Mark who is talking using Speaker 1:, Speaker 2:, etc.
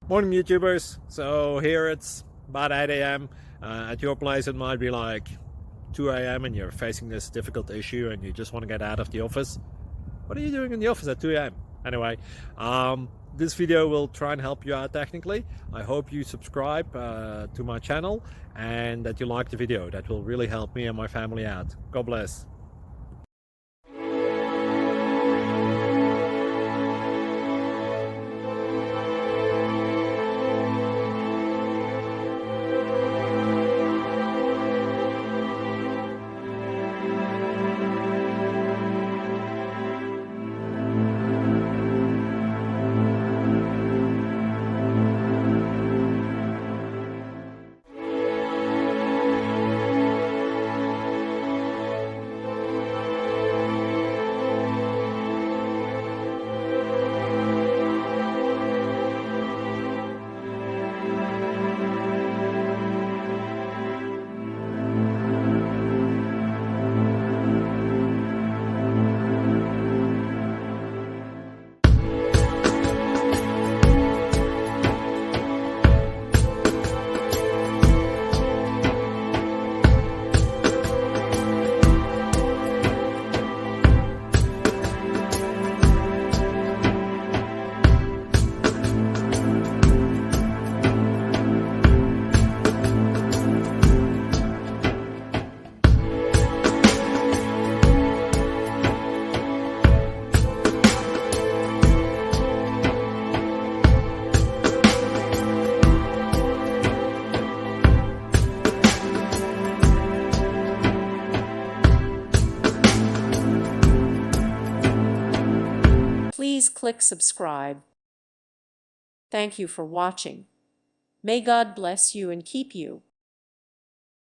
Speaker 1: Morning YouTubers. So here it's about 8 a.m. At your place it might be like 2 a.m. and you're facing this difficult issue and you just want to get out of the office. What are you doing in the office at 2 a.m.? Anyway, this video will try and help you out technically. I hope you subscribe to my channel and that you like the video. That will really help me and my family out. God bless.
Speaker 2: Please click subscribe. Thank you for watching. May God bless you and keep you.